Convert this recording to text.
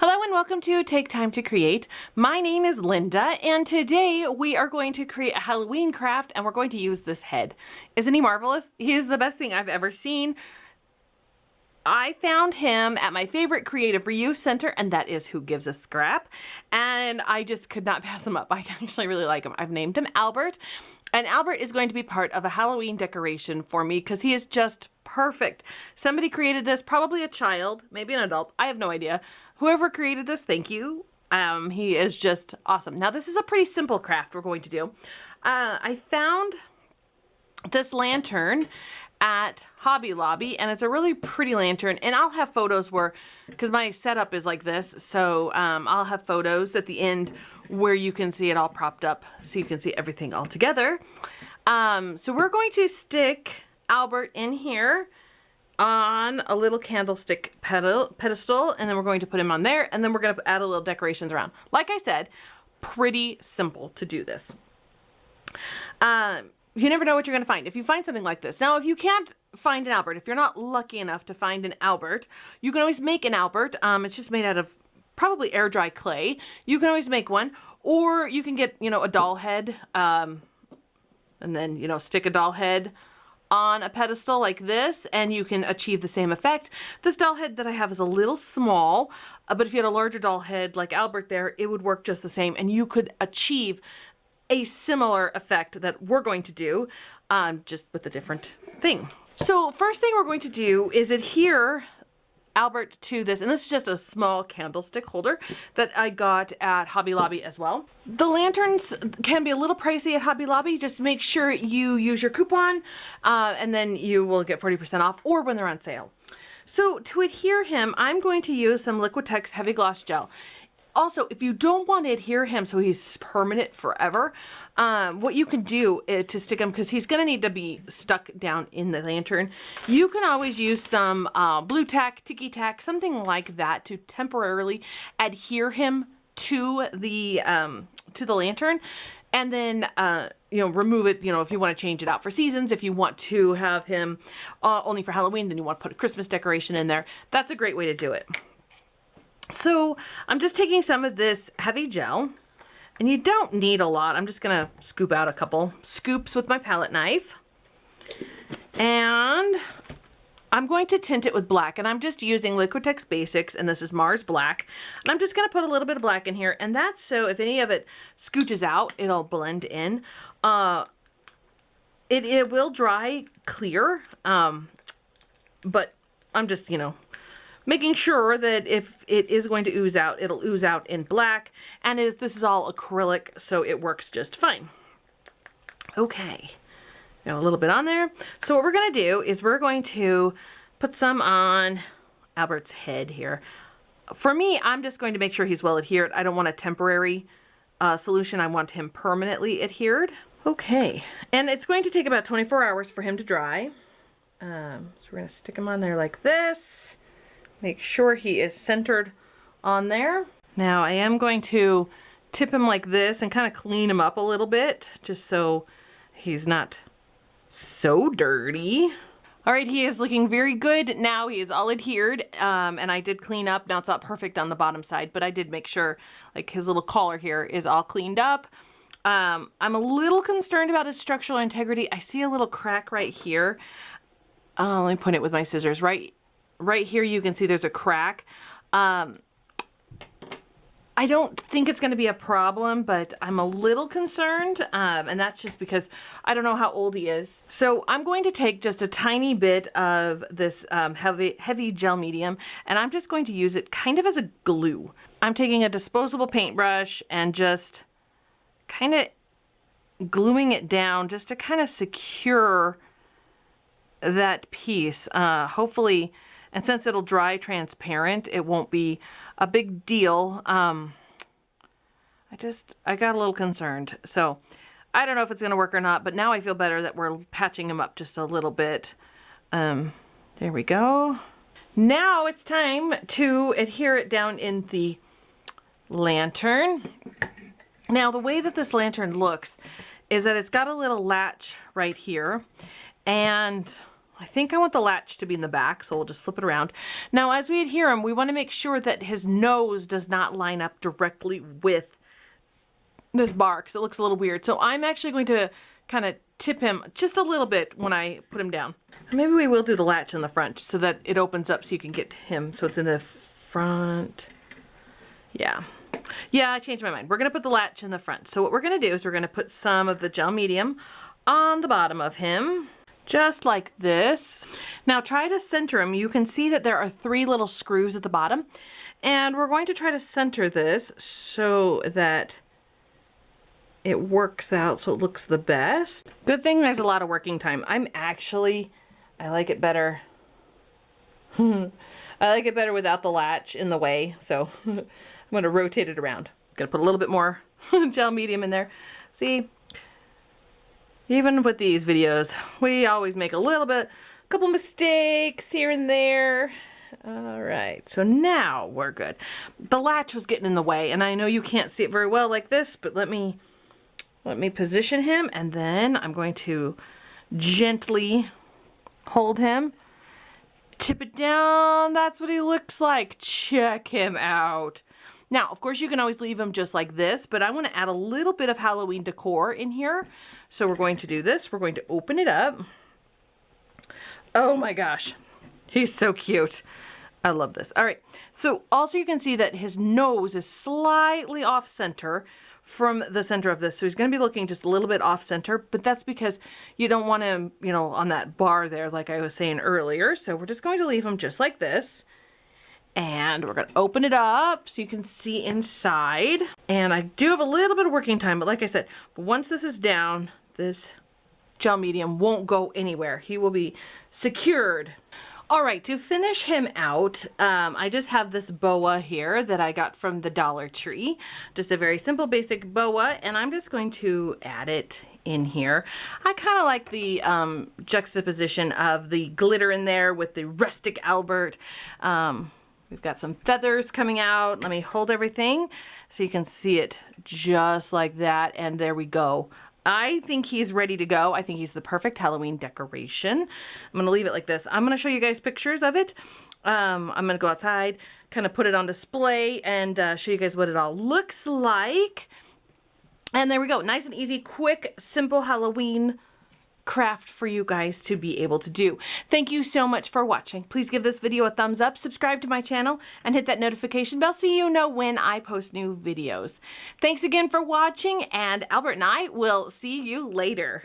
Hello and welcome to Take Time to Create. My name is Linda and today we are going to create a Halloween craft and we're going to use this head. Isn't he marvelous? He is the best thing I've ever seen. I found him at my favorite creative reuse center, and that is Who Gives a Scrap, and I just could not pass him up. I actually really like him. I've named him Albert, and Albert is going to be part of a Halloween decoration for me because he is just perfect. Somebody created this, probably a child, maybe an adult, I have no idea. Whoever created this, thank you. He is just awesome. Now this is a pretty simple craft we're going to do. I found this lantern at Hobby Lobby, and it's a really pretty lantern, and I'll have photos where, because my setup is like this, so I'll have photos at the end where you can see it all propped up so you can see everything all together. So we're going to stick Albert in here on a little candlestick pedestal, and then we're going to put him on there, and then we're going to add a little decorations around. Like I said, pretty simple to do this. You never know what you're going to find if you find something like this. Now, if you can't find an Albert, if you're not lucky enough to find an Albert, you can always make an Albert. It's just made out of probably air dry clay. You can always make one, or you can get, a doll head, and then, stick a doll head on a pedestal like this, and you can achieve the same effect. This doll head that I have is a little small, but if you had a larger doll head like Albert there, it would work just the same, and you could achieve a similar effect that we're going to do, just with a different thing. So first thing we're going to do is adhere Albert to this, and this is just a small candlestick holder that I got at Hobby Lobby as well. The lanterns can be a little pricey at Hobby Lobby. Just make sure you use your coupon, and then you will get 40% off, or when they're on sale. So to adhere him, I'm going to use some Liquitex Heavy Gloss Gel. Also, if you don't want to adhere him so he's permanent forever, what you can do to stick him, because he's going to need to be stuck down in the lantern, you can always use some blue tack, tiki tack, something like that to temporarily adhere him to the lantern, and then remove it. If you want to change it out for seasons, if you want to have him only for Halloween, then you want to put a Christmas decoration in there. That's a great way to do it. So I'm just taking some of this heavy gel, and you don't need a lot. I'm just gonna scoop out a couple scoops with my palette knife, and I'm going to tint it with black, and I'm just using Liquitex Basics, and this is Mars Black, and I'm just gonna put a little bit of black in here, and that's so if any of it scooches out, it'll blend in. It will dry clear, but I'm just, making sure that if it is going to ooze out, it'll ooze out in black. And this is all acrylic, so it works just fine. Okay, got a little bit on there. So what we're gonna do is we're going to put some on Albert's head here. For me, I'm just going to make sure he's well adhered. I don't want a temporary solution. I want him permanently adhered. Okay, and it's going to take about 24 hours for him to dry. So we're gonna stick him on there like this. Make sure he is centered on there. Now I am going to tip him like this and kind of clean him up a little bit, just so he's not so dirty. All right, he is looking very good. Now he is all adhered, and I did clean up. Now it's not perfect on the bottom side, but I did make sure like his little collar here is all cleaned up. I'm a little concerned about his structural integrity. I see a little crack right here. Let me point it with my scissors. Right here you can see there's a crack. I don't think it's going to be a problem, but I'm a little concerned, and that's just because I don't know how old he is. So I'm going to take just a tiny bit of this heavy gel medium, and I'm just going to use it kind of as a glue. I'm taking a disposable paintbrush and just kind of gluing it down just to kind of secure that piece. Hopefully, and since it'll dry transparent, it won't be a big deal. I got a little concerned. So I don't know if it's going to work or not, but now I feel better that we're patching him up just a little bit. There we go. Now it's time to adhere it down in the lantern. Now the way that this lantern looks is that it's got a little latch right here, and I think I want the latch to be in the back, so we'll just flip it around. Now, as we adhere him, we want to make sure that his nose does not line up directly with this bar, because it looks a little weird. So I'm actually going to kind of tip him just a little bit when I put him down. Maybe we will do the latch in the front so that it opens up so you can get him, so it's in the front. Yeah, I changed my mind. We're going to put the latch in the front. So what we're going to do is we're going to put some of the gel medium on the bottom of him, just like this. Now try to center him. You can see that there are 3 little screws at the bottom, and we're going to try to center this so that it works out so it looks the best. Good thing there's a lot of working time. I like it better. I like it better without the latch in the way, so I'm going to rotate it around. Gonna put a little bit more gel medium in there. See, even with these videos, we always make a couple mistakes here and there. All right, so now we're good. The latch was getting in the way, and I know you can't see it very well like this, but let me position him, and then I'm going to gently hold him, tip it down. That's what he looks like. Check him out. Now, of course, you can always leave him just like this, but I want to add a little bit of Halloween decor in here. So we're going to do this. We're going to open it up. Oh my gosh, he's so cute. I love this. All right, so also you can see that his nose is slightly off center from the center of this. So he's going to be looking just a little bit off center, but that's because you don't want him, you know, on that bar there like I was saying earlier. So we're just going to leave him just like this. And we're going to open it up so you can see inside. And I do have a little bit of working time, but like I said, once this is down, this gel medium won't go anywhere. He will be secured. All right, to finish him out, I just have this boa here that I got from the Dollar Tree. Just a very simple, basic boa, and I'm just going to add it in here. I kind of like the juxtaposition of the glitter in there with the rustic Albert. We've got some feathers coming out. Let me hold everything so you can see it just like that, and there we go. I think he's ready to go. I think he's the perfect Halloween decoration. I'm going to leave it like this. I'm going to show you guys pictures of it. I'm going to go outside, kind of put it on display, and show you guys what it all looks like. And there we go. Nice and easy, quick, simple Halloween craft for you guys to be able to do. Thank you so much for watching. Please give this video a thumbs up, subscribe to my channel, and hit that notification bell so you know when I post new videos. Thanks again for watching, and Albert and I will see you later.